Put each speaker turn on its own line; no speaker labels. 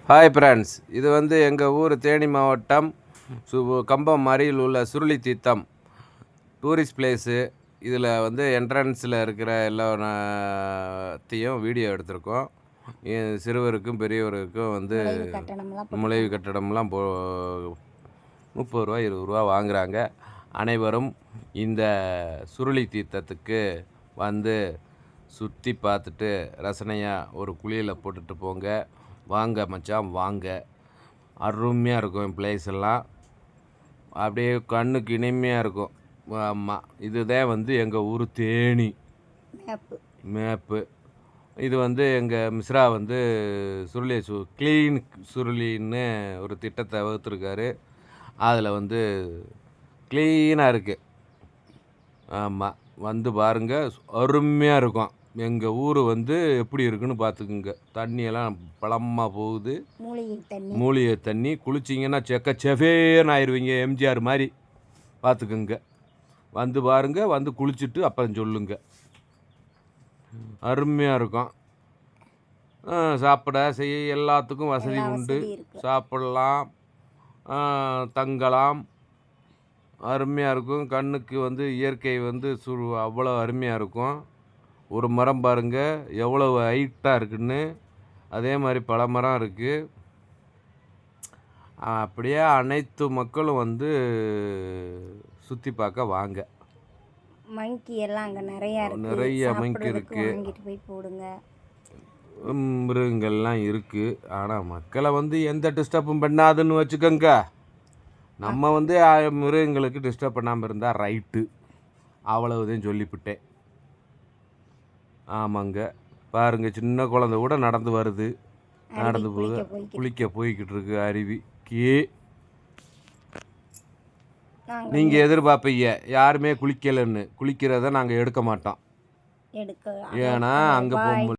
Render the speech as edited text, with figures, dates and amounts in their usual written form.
Hi friends, இது வந்து எங்கள் ஊர் தேனி மாவட்டம் கம்பம் அருகில் உள்ள சுருளி தீர்த்தம் டூரிஸ்ட் பிளேஸு. இதில் வந்து என்ட்ரன்ஸில் இருக்கிற எல்லாத்தையும் வீடியோ எடுத்திருக்கோம். சிறுவருக்கும் பெரியவருக்கும் வந்து நுழைவு கட்டணம்லாம் 30 ரூபா 20 ரூபா வாங்குகிறாங்க. அனைவரும் இந்த சுருளி தீர்த்தத்துக்கு வந்து சுற்றி பார்த்துட்டு ரசனையாக ஒரு குளியலை போட்டுட்டு போங்க. வாங்க மச்சான் வாங்க, அருமையாக இருக்கும் என் பிளேஸ் எல்லாம். அப்படியே கண்ணுக்கு இனிமையாக இருக்கும். ஆமாம், இதுதான் வந்து எங்கள் ஊர் தேனி மேப்பு. இது வந்து எங்கள் மிஸ்ரா வந்து சுருளி க்ளீன் சுருளின்னு ஒரு திட்டத்தை வகுத்துருக்காரு. அதில் வந்து க்ளீனாக இருக்குது. ஆமாம், வந்து பாருங்கள், அருமையாக இருக்கும். எங்கள் ஊர் வந்து எப்படி இருக்குன்னு பார்த்துக்குங்க. தண்ணியெல்லாம் பழமாக போகுது, மூலிகை தண்ணி. குளிச்சிங்கன்னா செஃபேன்னு ஆயிடுவீங்க, எம்ஜிஆர் மாதிரி. பார்த்துக்குங்க, வந்து பாருங்கள், வந்து குளிச்சுட்டு அப்புறம் சொல்லுங்க. அருமையாக இருக்கும். சாப்பிட செய்ய எல்லாத்துக்கும் வசதி உண்டு. சாப்பிடலாம், தங்கலாம். அருமையாக இருக்கும். கண்ணுக்கு வந்து இயற்கை வந்து அவ்வளோ அருமையாக இருக்கும். ஒரு மரம் பாருங்கள் எவ்வளவு ஹைட்டாக இருக்குன்னு. அதே மாதிரி பல மரம் இருக்குது. அப்படியே அனைத்து மக்களும் வந்து சுற்றி பார்க்க வாங்க.
மங்கி எல்லாம் அங்கே நிறைய
மங்கி இருக்குது,
போய் போடுங்க.
மிருகங்கள்லாம் இருக்குது. ஆனால் மக்களை வந்து எந்த டிஸ்டர்பும் பண்ணாதுன்னு வச்சுக்கோங்க. நம்ம வந்து மிருகங்களுக்கு டிஸ்டர்ப் பண்ணாமல் இருந்தால் ரைட்டு. அவ்வளவுதான் சொல்லிவிட்டேன். ஆமாங்க, பாருங்கள், சின்ன குழந்தை கூட நடந்து வருது, நடந்து போகுது, குளிக்க போய்கிட்டு இருக்கு அருவிக்கு. நீங்கள் எதிர்பார்ப்பீங்க யாருமே குளிக்கலைன்னு. குளிக்கிறத நாங்கள் எடுக்க மாட்டோம். ஏன்னா அங்கே போகும்போது